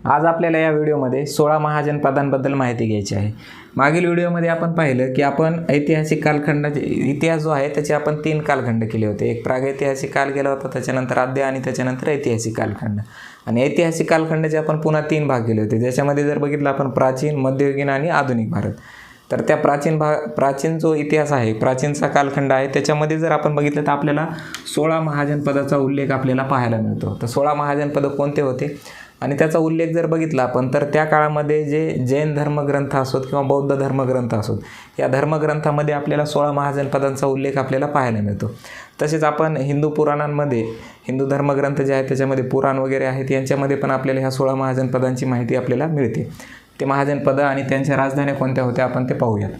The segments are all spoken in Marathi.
आज आपल्याला या व्हिडिओमध्ये 16 महाजनपदांबद्दल माहिती घ्यायची आहे। मागील व्हिडिओमध्ये आपण पाहिलं की आपण ऐतिहासिक कालखंडाचे इतिहास जो आहे त्याचे आपण 3 कालखंड केले होते। एक प्रागैतिहासिक काल गेला होता, त्याच्यानंतर आद्य आणि त्याच्यानंतर ऐतिहासिक कालखंड। आणि ऐतिहासिक कालखंडाचे आपण पुन्हा 3 भाग केले होते, ज्याच्यामध्ये जर बघितलं आपण प्राचीन, मध्ययुगीन आणि आधुनिक भारत। तर त्या प्राचीन जो इतिहास आहे, प्राचीनचा कालखंड आहे, त्याच्यामध्ये जर आपण बघितलं तर आपल्याला 16 महाजनपदाचा उल्लेख आपल्याला पाहायला मिळतो। तर 16 महाजनपद कोणते होते आणि त्याचा उल्लेख जर बघितला आपण तर त्या काळामध्ये जे जैन धर्मग्रंथ असोत किंवा बौद्ध धर्मग्रंथ असोत, या धर्मग्रंथामध्ये आपल्याला 16 महाजनपदांचा उल्लेख आपल्याला पाहायला मिळतो। तसेच आपण हिंदू पुराणांमध्ये, हिंदू धर्मग्रंथ जे आहेत त्याच्यामध्ये पुराण वगैरे आहेत, यांच्यामध्ये पण आपल्याला ह्या 16 महाजनपदांची माहिती आपल्याला मिळते। ते महाजनपद आणि त्यांच्या राजधान्या कोणत्या होत्या आपण ते पाहूयात।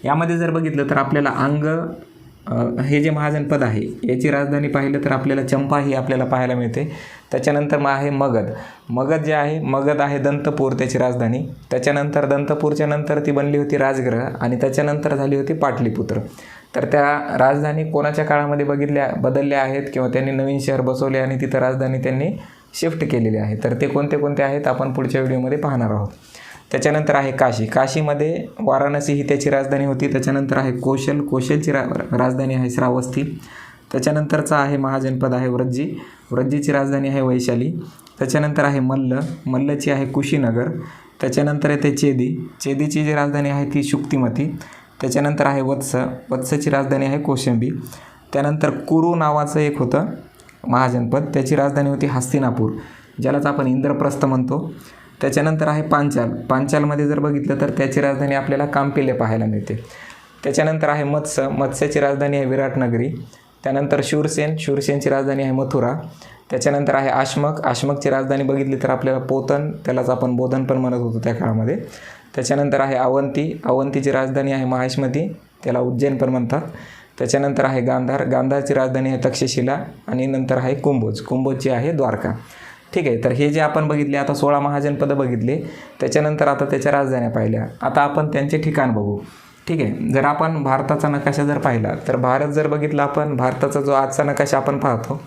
यामध्ये जर बघितलं तर आपल्याला हे जे महाजनपद आहे याची राजधानी पाहिलं तर आपल्याला चंपा ही आपल्याला पाहायला मिळते। त्याच्यानंतर मग आहे मगध जे आहे, मगध आहे दंतपूर त्याची राजधानी। त्याच्यानंतर दंतपूरच्या नंतर ती बनली होती राजगृह आणि त्याच्यानंतर झाली होती पाटलीपुत्र। तर त्या राजधानी कोणाच्या काळामध्ये बदलल्या आहेत किंवा त्यांनी नवीन शहर बसवले आणि तिथं राजधानी त्यांनी शिफ्ट केलेली आहे। तर ते कोणते आहेत आपण पुढच्या व्हिडिओमध्ये पाहणार आहोत। त्याच्यानंतर आहे काशीमध्ये वाराणसी ही त्याची राजधानी होती। त्याच्यानंतर आहे कोशलची राजधानी आहे श्रावस्ती। त्याच्यानंतरचा आहे महाजनपद आहे व्रज्जीची राजधानी आहे वैशाली। त्याच्यानंतर आहे मल्लची आहे कुशीनगर। त्याच्यानंतर येते चेदीची जी राजधानी आहे ती शुक्तिमती। त्याच्यानंतर आहे वत्सची राजधानी आहे कौशांबी। त्यानंतर कुरु नावाचं एक होतं महाजनपद, त्याची राजधानी होती हस्तिनापूर, ज्यालाच आपण इंद्रप्रस्थ म्हणतो। त्याच्यानंतर आहे पांचालमध्ये जर बघितलं तर त्याची राजधानी आपल्याला कांपिल्य पाहायला मिळते। त्याच्यानंतर आहे मत्स्याची राजधानी आहे विराटनगरी। त्यानंतर शूरसेनची राजधानी आहे मथुरा। त्याच्यानंतर आहे आश्मकची राजधानी बघितली तर आपल्याला पोतन, त्यालाच आपण बोधन पण म्हणत होतो त्या काळामध्ये। त्याच्यानंतर आहे अवंतीची राजधानी आहे माहिष्मती, त्याला उज्जैन पण म्हणतात। त्याच्यानंतर आहे गांधारची राजधानी आहे तक्षशिला आणि नंतर आहे कुंभोजची आहे द्वारका। ठीक आहे, तर हे जे आपण बघितले आता 16 महाजनपदं बघितले, त्याच्यानंतर आता त्याच्या राजधान्या पाहिल्या। आता आपण त्यांचे ठिकाण बघू। ठीक आहे, जर आपण भारताचा नकाशा जर पाहिला तर भारत जर बघितला आपण, भारताचा जो आजचा नकाशा आपण पाहतो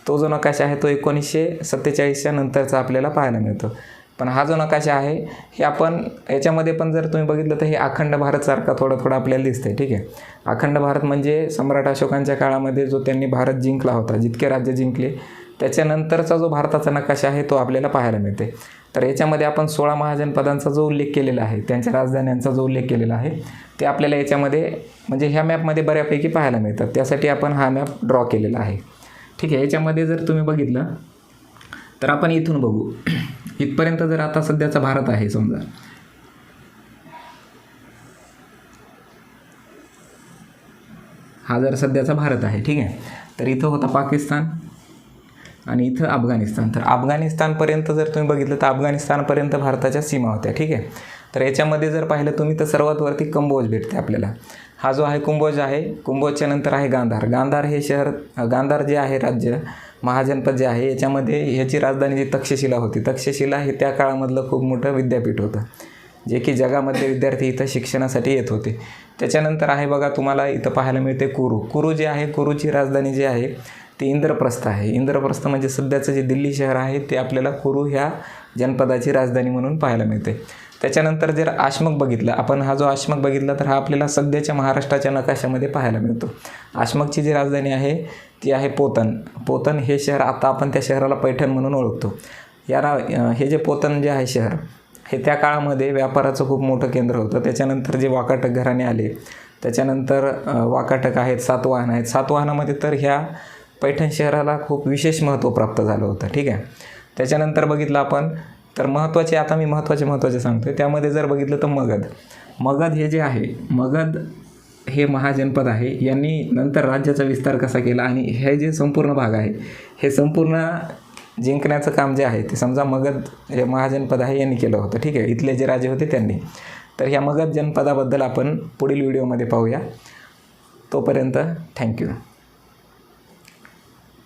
तो जो नकाशा आहे तो 1947च्या नंतरचा आपल्याला पाहायला मिळतो। पण हा जो नकाशा आहे हे आपण याच्यामध्ये पण जर तुम्ही बघितलं तर हे अखंड भारतसारखा थोडं आपल्याला दिसतंय। ठीक आहे, अखंड भारत म्हणजे सम्राट अशोकांच्या काळामध्ये जो त्यांनी भारत जिंकला होता, जितके राज्य जिंकले त्याच्यानंतरचा जो भारताचा नकाशा आहे तो आपल्याला पाहायला मिळते। तर याच्यामध्ये आपण 16 महाजनपदांचा जो उल्लेख केलेला आहे, त्यांच्या राजधान्यांचा जो उल्लेख केलेला आहे ते आपल्याला याच्यामध्ये म्हणजे ह्या मॅपमध्ये बऱ्यापैकी पाहायला मिळतात, त्यासाठी आपण हा मॅप ड्रॉ केलेला आहे। ठीक आहे, याच्यामध्ये जर तुम्ही बघितलं तर आपण इथून बघू, इथपर्यंत जर आता सध्याचा भारत आहे समजा, हा जर सध्याचा भारत आहे, ठीक आहे, तर इथं होता पाकिस्तान आणि इथं अफगाणिस्तान। तर अफगाणिस्तानपर्यंत जर तुम्ही बघितलं तर अफगाणिस्तानपर्यंत भारताच्या सीमा होत्या। ठीक आहे, तर याच्यामध्ये जर पाहिलं तुम्ही तर सर्वात वरती कंबोज भेटते आपल्याला। हा जो आहे कुंभोज आहे, कुंभोजच्या नंतर आहे गांधार हे शहर, गांधार जे आहे राज्य महाजनपद जे आहे याच्यामध्ये ह्याची राजधानी जी तक्षशिला होती। तक्षशिला हे त्या काळामधलं खूप मोठं विद्यापीठ होतं, जे की जगामधले विद्यार्थी इथं शिक्षणासाठी येत होते। त्याच्यानंतर आहे बघा तुम्हाला इथं पाहायला मिळते कुरू जे आहे, कुरूची राजधानी जी आहे ती इंद्रप्रस्थ आहे। इंद्रप्रस्थ म्हणजे सध्याचं जे दिल्ली शहर आहे ते आपल्याला कुरू ह्या जनपदाची राजधानी म्हणून पाहायला मिळते। त्याच्यानंतर जर आश्मक बघितलं आपण, हा जो आश्मक बघितला तर हा आपल्याला सध्याच्या महाराष्ट्राच्या नकाशामध्ये पाहायला मिळतो। आश्मकची जी राजधानी आहे ती आहे पोतन हे शहर, आता आपण त्या शहराला पैठण म्हणून ओळखतो। हे जे पोतन जे आहे शहर हे त्या काळामध्ये व्यापाराचं खूप मोठं केंद्र होतं। त्याच्यानंतर जे वाकाटक घराणे आले, त्याच्यानंतर वाकाटक आहेत, सातवाहन आहेत, सातवाहनामध्ये तर ह्या पैठण शहराला खूप विशेष महत्त्व प्राप्त झालं होतं। ठीक आहे, त्याच्यानंतर बघितलं आपण तर आता मी महत्त्वाचे सांगतो। त्यामध्ये जर बघितलं तर मगध हे जे आहे, मगध हे महाजनपद आहे, यांनी नंतर राज्याचा विस्तार कसा केला आणि हे जे संपूर्ण भाग आहे हे संपूर्ण जिंकण्याचं काम जे आहे ते समजा मगध हे महाजनपद आहे यांनी केलं होतं। ठीक आहे, इथले जे राजे होते त्यांनी। तर ह्या मगध जनपदाबद्दल आपण पुढील व्हिडिओमध्ये पाहूया। तोपर्यंत थँक्यू।